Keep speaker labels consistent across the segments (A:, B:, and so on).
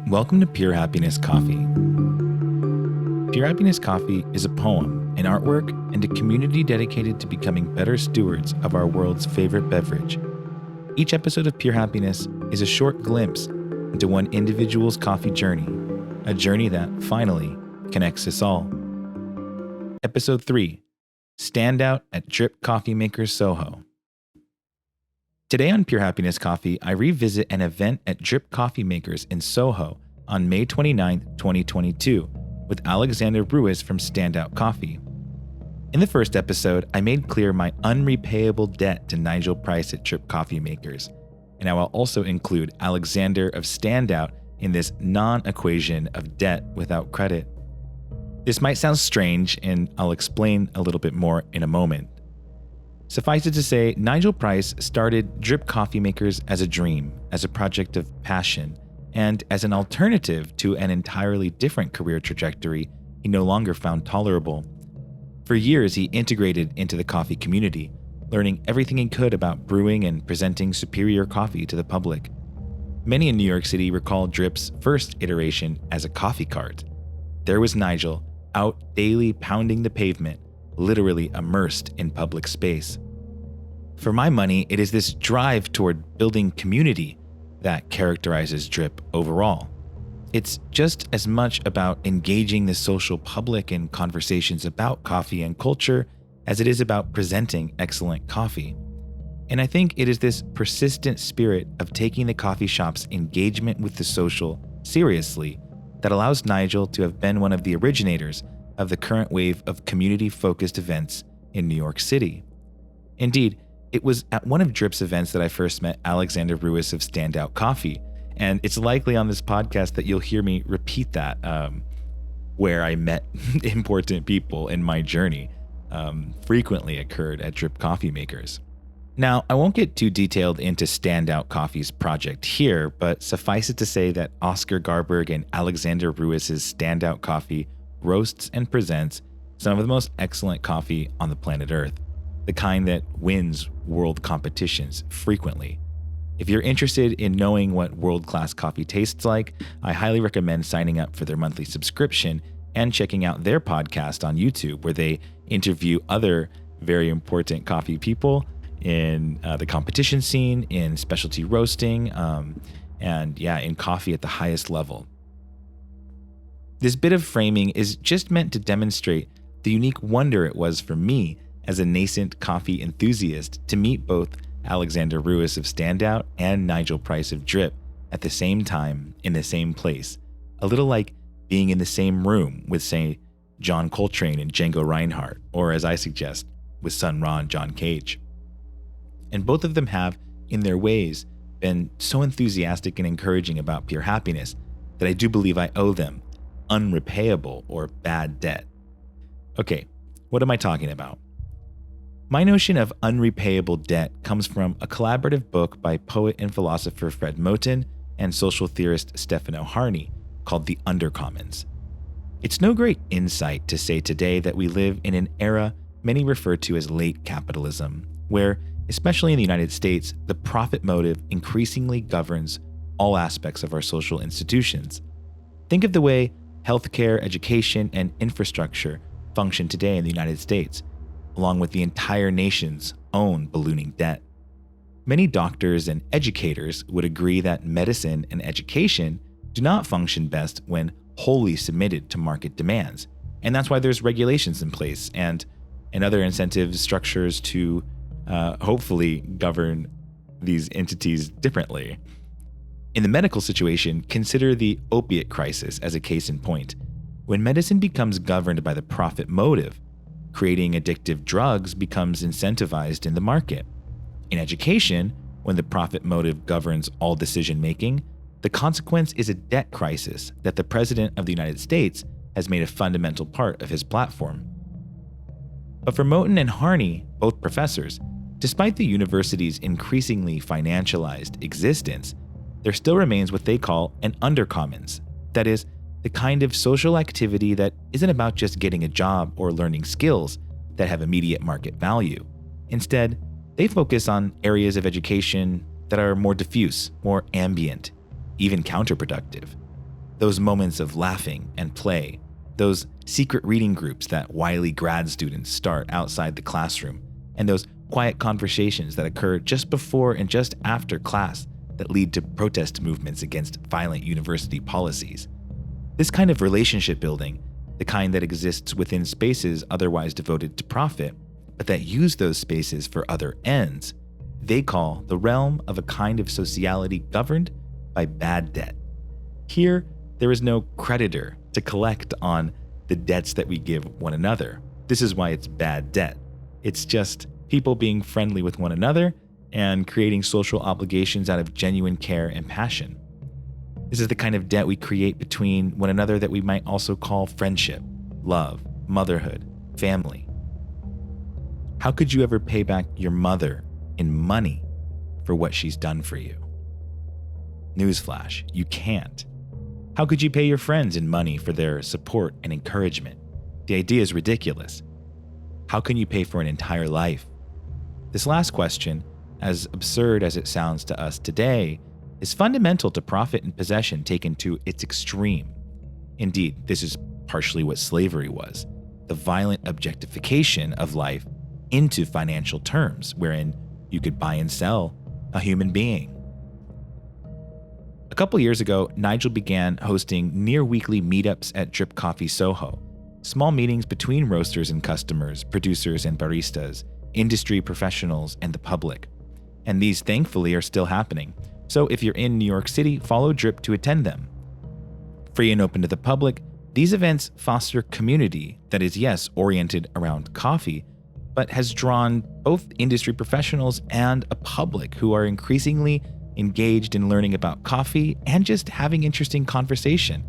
A: Welcome to Pure Happiness Coffee. Pure Happiness Coffee is a poem, an artwork, and a community dedicated to becoming better stewards of our world's favorite beverage. Each episode of Pure Happiness is a short glimpse into one individual's coffee journey, a journey that, finally, connects us all. Episode 3, Standout at Drip Coffee Makers SOHO. Today on Pure Happiness Coffee, I revisit an event at Drip Coffee Makers in SOHO on May 29, 2022, with Alexander Ruas from Standout Coffee. In the first episode, I made clear my unrepayable debt to Nigel Price at Drip Coffee Makers, and I will also include Alexander of Standout in this non-equation of debt without credit. This might sound strange, and I'll explain a little bit more in a moment. Suffice it to say, Nigel Price started Drip Coffee Makers as a dream, as a project of passion, and as an alternative to an entirely different career trajectory he no longer found tolerable. For years, he integrated into the coffee community, learning everything he could about brewing and presenting superior coffee to the public. Many in New York City recall Drip's first iteration as a coffee cart. There was Nigel, out daily pounding the pavement, literally immersed in public space. For my money, it is this drive toward building community that characterizes Drip overall. It's just as much about engaging the social public in conversations about coffee and culture as it is about presenting excellent coffee. And I think it is this persistent spirit of taking the coffee shop's engagement with the social seriously that allows Nigel to have been one of the originators of the current wave of community-focused events in New York City. Indeed, it was at one of Drip's events that I first met Alexander Ruas of Standout Coffee, and it's likely on this podcast that you'll hear me repeat that, where I met important people in my journey, frequently occurred at Drip Coffee Makers. Now, I won't get too detailed into Standout Coffee's project here, but suffice it to say that Oscar Garberg and Alexander Ruas' Standout Coffee roasts and presents some of the most excellent coffee on the planet Earth, the kind that wins world competitions frequently. If you're interested in knowing what world-class coffee tastes like, I highly recommend signing up for their monthly subscription and checking out their podcast on YouTube, where they interview other very important coffee people in the competition scene, in specialty roasting, in coffee at the highest level. This bit of framing is just meant to demonstrate the unique wonder it was for me as a nascent coffee enthusiast to meet both Alexander Ruas of Standout and Nigel Price of Drip at the same time in the same place, a little like being in the same room with, say, John Coltrane and Django Reinhardt, or as I suggest, with Sun Ra and John Cage. And both of them have, in their ways, been so enthusiastic and encouraging about pure happiness that I do believe I owe them unrepayable or bad debt. Okay, what am I talking about? My notion of unrepayable debt comes from a collaborative book by poet and philosopher Fred Moten and social theorist Stefano Harney called The Undercommons. It's no great insight to say today that we live in an era many refer to as late capitalism, where, especially in the United States, the profit motive increasingly governs all aspects of our social institutions. Think of the way healthcare, education, and infrastructure function today in the United States, along with the entire nation's own ballooning debt. Many doctors and educators would agree that medicine and education do not function best when wholly submitted to market demands, and that's why there's regulations in place and other incentive structures to hopefully govern these entities differently. In the medical situation, consider the opiate crisis as a case in point. When medicine becomes governed by the profit motive, creating addictive drugs becomes incentivized in the market. In education, when the profit motive governs all decision-making, the consequence is a debt crisis that the President of the United States has made a fundamental part of his platform. But for Moten and Harney, both professors, despite the university's increasingly financialized existence, there still remains what they call an Undercommons. That is, the kind of social activity that isn't about just getting a job or learning skills that have immediate market value. Instead, they focus on areas of education that are more diffuse, more ambient, even counterproductive. Those moments of laughing and play, those secret reading groups that wily grad students start outside the classroom, and those quiet conversations that occur just before and just after class that lead to protest movements against violent university policies. This kind of relationship building, the kind that exists within spaces otherwise devoted to profit, but that use those spaces for other ends, they call the realm of a kind of sociality governed by bad debt. Here, there is no creditor to collect on the debts that we give one another. This is why it's bad debt. It's just people being friendly with one another and creating social obligations out of genuine care and passion. This is the kind of debt we create between one another that we might also call friendship, love, motherhood, family. How could you ever pay back your mother in money for what she's done for you? Newsflash, you can't. How could you pay your friends in money for their support and encouragement? The idea is ridiculous. How can you pay for an entire life? This last question, as absurd as it sounds to us today, is fundamental to profit and possession taken to its extreme. Indeed, this is partially what slavery was, the violent objectification of life into financial terms, wherein you could buy and sell a human being. A couple years ago, Nigel began hosting near-weekly meetups at Drip Coffee SOHO, small meetings between roasters and customers, producers and baristas, industry professionals, and the public. And these, thankfully, are still happening. So if you're in New York City, follow Drip to attend them. Free and open to the public, these events foster community that is, yes, oriented around coffee, but has drawn both industry professionals and a public who are increasingly engaged in learning about coffee and just having interesting conversation.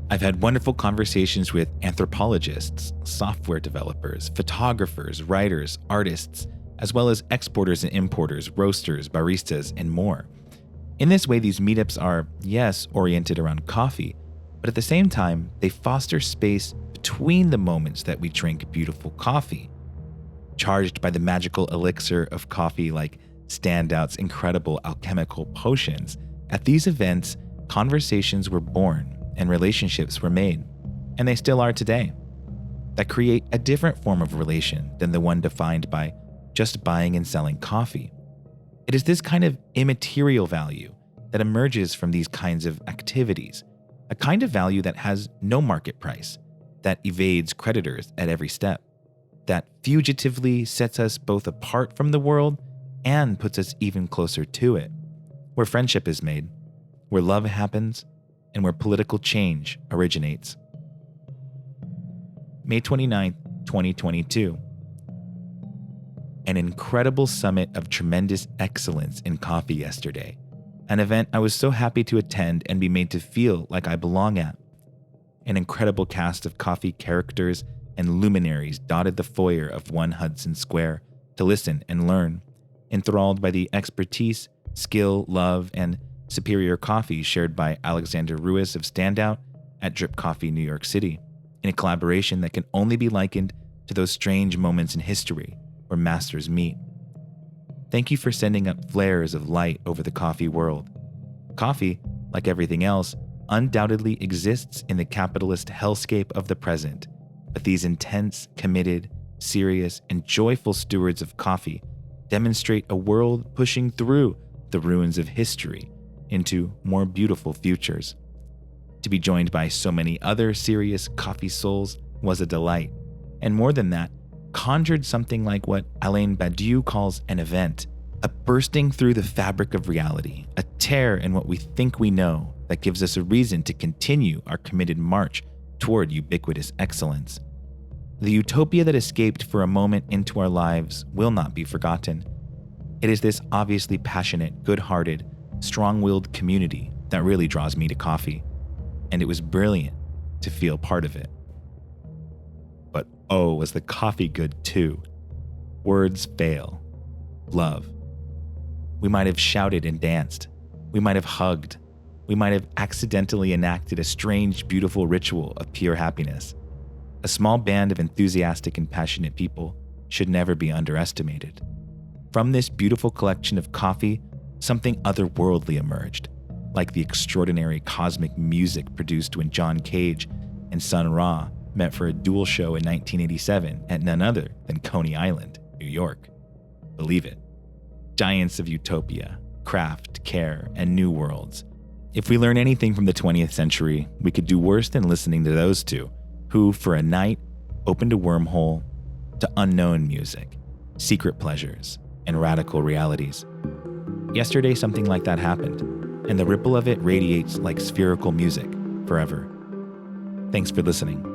A: I've had wonderful conversations with anthropologists, software developers, photographers, writers, artists, as well as exporters and importers, roasters, baristas, and more. In this way, these meetups are, yes, oriented around coffee, but at the same time, they foster space between the moments that we drink beautiful coffee. Charged by the magical elixir of coffee like Standout's incredible alchemical potions, at these events, conversations were born and relationships were made, and they still are today, that create a different form of relation than the one defined by just buying and selling coffee. It is this kind of immaterial value that emerges from these kinds of activities, a kind of value that has no market price, that evades creditors at every step, that fugitively sets us both apart from the world and puts us even closer to it, where friendship is made, where love happens, and where political change originates. May 29th, 2022. An incredible summit of tremendous excellence in coffee yesterday, an event I was so happy to attend and be made to feel like I belong at. An incredible cast of coffee characters and luminaries dotted the foyer of One Hudson Square to listen and learn, enthralled by the expertise, skill, love, and superior coffee shared by Alexander Ruas of Standout at Drip Coffee, New York City, in a collaboration that can only be likened to those strange moments in history where masters meet. Thank you for sending up flares of light over the coffee world. Coffee, like everything else, undoubtedly exists in the capitalist hellscape of the present, but these intense, committed, serious, and joyful stewards of coffee demonstrate a world pushing through the ruins of history into more beautiful futures. To be joined by so many other serious coffee souls was a delight, and more than that, conjured something like what Alain Badiou calls an event, a bursting through the fabric of reality, a tear in what we think we know that gives us a reason to continue our committed march toward ubiquitous excellence. The utopia that escaped for a moment into our lives will not be forgotten. It is this obviously passionate, good-hearted, strong-willed community that really draws me to coffee, and it was brilliant to feel part of it. But oh, was the coffee good too. Words fail. Love. We might have shouted and danced. We might have hugged. We might have accidentally enacted a strange, beautiful ritual of pure happiness. A small band of enthusiastic and passionate people should never be underestimated. From this beautiful collection of coffee, something otherworldly emerged. like the extraordinary cosmic music produced when John Cage and Sun Ra met for a duel show in 1987 at none other than Coney Island, New York. Believe it. Giants of utopia, craft, care, and new worlds. If we learn anything from the 20th century, we could do worse than listening to those two, who, for a night, opened a wormhole to unknown music, secret pleasures, and radical realities. Yesterday, something like that happened, and the ripple of it radiates like spherical music forever. Thanks for listening.